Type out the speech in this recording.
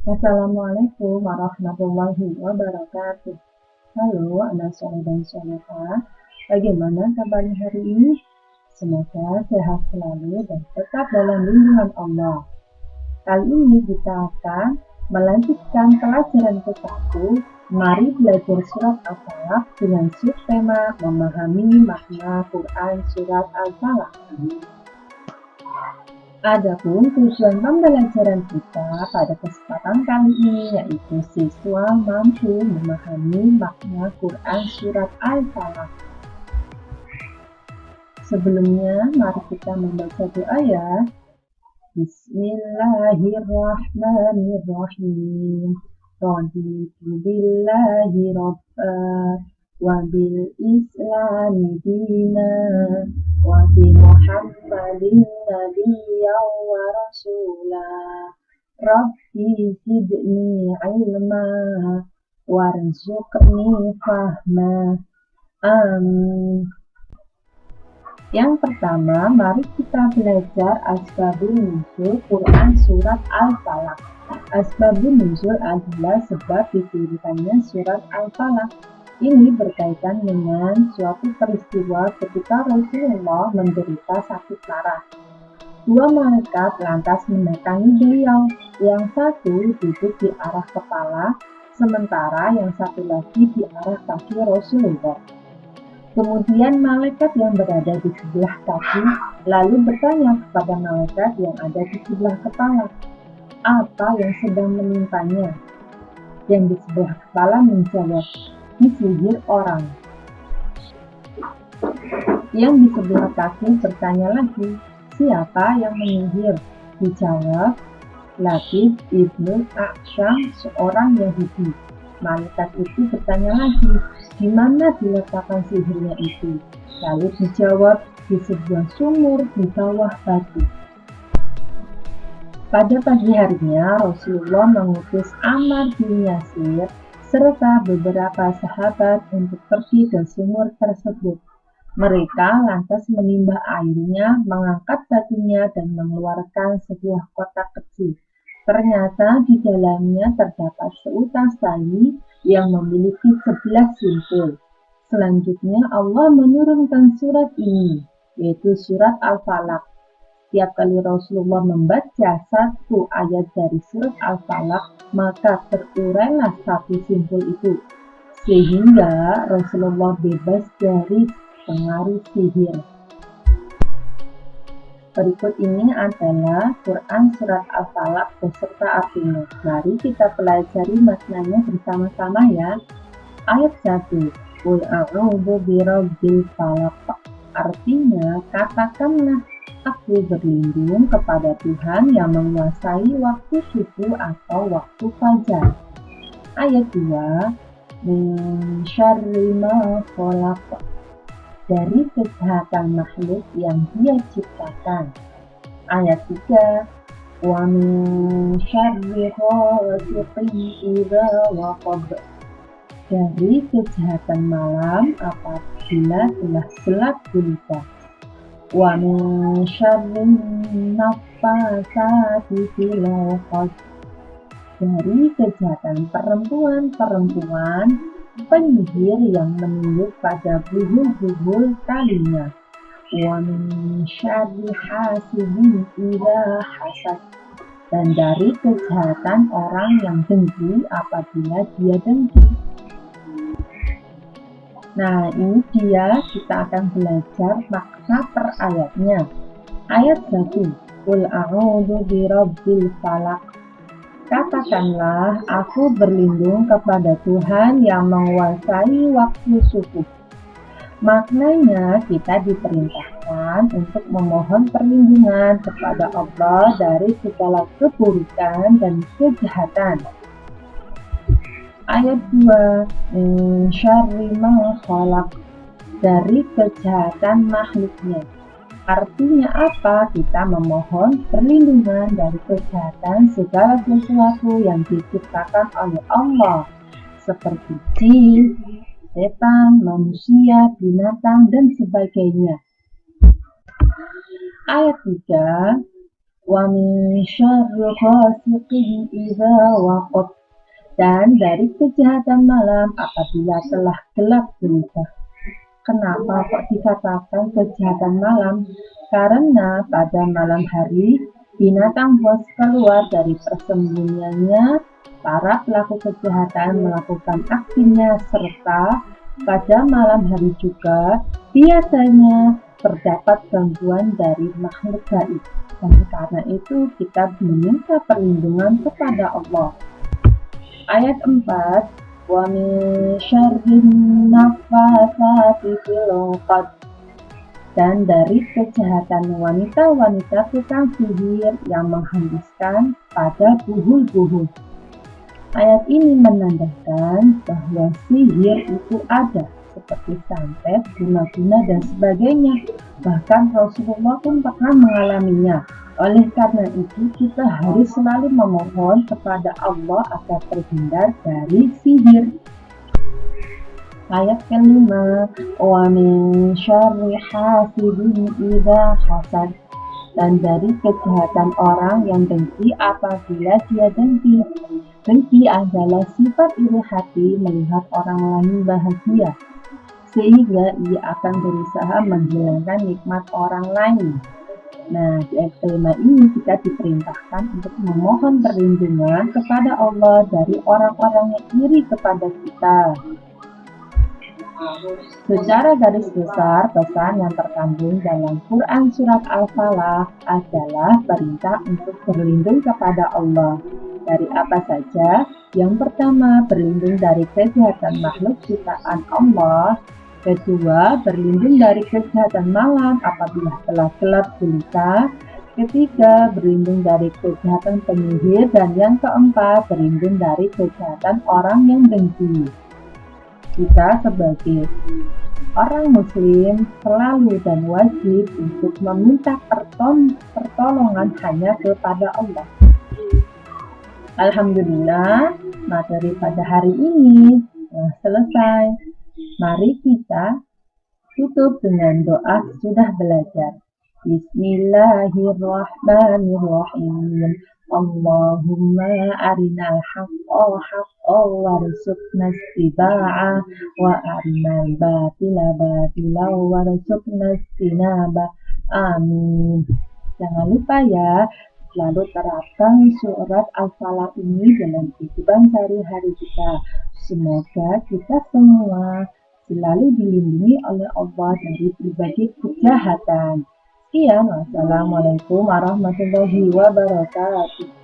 Assalamualaikum warahmatullahi wabarakatuh. Halo anak soleh dan solehah, bagaimana kabarnya hari ini? Semoga sehat selalu dan tetap dalam lindungan Allah. Kali ini kita akan melanjutkan pelajaran ke-1. Mari belajar surat Al-Falaq dengan subtema memahami makna Quran surat Al-Falaq. Adapun tujuan pembelajaran kita pada kesempatan kali ini yaitu siswa mampu memahami makna Quran surat Al-Falaq. Sebelumnya, mari kita membaca doa ya. Bismillahirrahmanirrahim. Raditu billahi rabba wa bil islami dina wa bi Muhammadin nabiyyan wa rasula. Rabbi zidni ilma warzuqni fahma. Amin. Yang pertama, mari kita belajar asbabun nuzul Quran surat Al-Falaq. Asbabun nuzul adalah sebab diturunkannya surat Al-Falaq. Ini berkaitan dengan suatu peristiwa ketika Rasulullah menderita sakit parah. Dua malaikat lantas mendatangi beliau. Yang satu duduk di arah kepala, sementara yang satu lagi di arah kaki Rasulullah. Kemudian malaikat yang berada di sebelah kaki lalu bertanya kepada malaikat yang ada di sebelah kepala, apa yang sedang menimpanya? Yang di sebelah kepala menjawab, disihir orang. Yang di sebelah kaki bertanya lagi, siapa yang menyihir? Dijawab, Latif ibnu A'syam, seorang Yahudi. Malaikat itu bertanya lagi, di mana diletakkan sihirnya itu? Lalu dijawab, di sebuah sumur di bawah batu. Pada pagi harinya, Rasulullah mengutus Ammar bin Yasir serta beberapa sahabat untuk pergi ke sumur tersebut. Mereka lantas menimba airnya, mengangkat batunya, dan mengeluarkan sebuah kotak kecil. Ternyata di dalamnya terdapat seutas tali yang memiliki 11 simpul. Selanjutnya Allah menurunkan surat ini, yaitu surat Al-Falaq. Setiap kali Rasulullah membaca satu ayat dari surat Al-Falaq, maka terurailah satu simpul itu, sehingga Rasulullah bebas dari pengaruh sihir. Berikut ini adalah Quran surat Al-Falaq beserta artinya. Mari kita pelajari maknanya bersama-sama ya. Ayat 1. Qul a'udzu birabbil falaq. Artinya, katakanlah, aku berlindung kepada Tuhan yang menguasai waktu subuh atau waktu fajar. Ayat 2. Min syarri ma khalaq. Dari kejahatan makhluk yang Dia ciptakan. Ayat 3. Wa min syarri ghasiqin idza waqab. Dari kejahatan malam apabila telah gelap gulita. Wa min syarri naffasati fil 'uqad. Dari kejahatan perempuan-perempuan penyihir yang meniup pada buhul-buhul talinya. Wa min syarri hasidin idza hasad. Dan dari kejahatan orang yang dengki apabila dia dengki. Nah, ini dia kita akan belajar makna per ayatnya. Ayat 1. Qul a'udzu birabbil falaq. Katakanlah, aku berlindung kepada Tuhan yang menguasai waktu subuh. Maknanya, kita diperintahkan untuk memohon perlindungan kepada Allah dari segala keburukan dan kejahatan. Ayat 2. Min syarri ma khalaq. Dari kejahatan makhluknya. Artinya apa? Kita memohon perlindungan dari kejahatan segala sesuatu yang diciptakan oleh Allah, seperti jin, setan, manusia, binatang, dan sebagainya. Ayat 3. wa min syarri ghasiqin idza waqab, dan dari kejahatan malam apabila telah gelap gulita. Kenapa kok dikatakan kejahatan malam? Karena pada malam hari binatang buas keluar dari persembunyiannya, para pelaku kejahatan melakukan aksinya, serta pada malam hari juga biasanya terdapat gangguan dari makhluk gaib. Dan karena itu kita meminta perlindungan kepada Allah. Ayat 4, wa min syarrin naffatsati fil 'uqad, dan dari kejahatan wanita-wanita tukang sihir yang menghembuskan pada buhul-buhul. Ayat ini menandakan bahwa sihir itu ada, seperti santet, guna-guna, dan sebagainya. Bahkan Rasulullah pun pernah mengalaminya. Oleh karena itu, kita harus selalu memohon kepada Allah agar terhindar dari sihir. Ayat kelima, wa min syarri hasidin idza hasad, dan dari kejahatan orang yang dengki apabila dia dengki. Dengki adalah sifat iri hati melihat orang lain bahagia, sehingga ia akan berusaha menghilangkan nikmat orang lain. Nah, di ayat kelima ini kita diperintahkan untuk memohon perlindungan kepada Allah dari orang-orang yang iri kepada kita. Secara garis besar, pesan yang terkandung dalam Quran Surat Al-Falaq adalah perintah untuk berlindung kepada Allah. Dari apa saja? Yang pertama, berlindung dari kejahatan makhluk ciptaan Allah. Kedua, berlindung dari kejahatan malam apabila telah gelap gulita. Ketiga, berlindung dari kejahatan penyihir. Dan yang keempat, berlindung dari kejahatan orang yang dengki. Kita sebagai orang muslim selalu dan wajib untuk meminta pertolongan hanya kepada Allah. Alhamdulillah, materi pada hari ini telah selesai. Mari kita tutup dengan doa sudah belajar. Bismillahirrahmanirrahim. Allahumma arinal haqqa haqqan warzuqna ittiba'ah wa arinal batila batilan warzuqna ijtinabah. Amin. Jangan lupa ya, selalu terapkan surat Al-Falaq ini dalam kehidupan sehari-hari kita. Semoga kita semua selalu dilindungi oleh Allah dari berbagai kejahatan. Sekian, wassalamualaikum warahmatullahi wabarakatuh.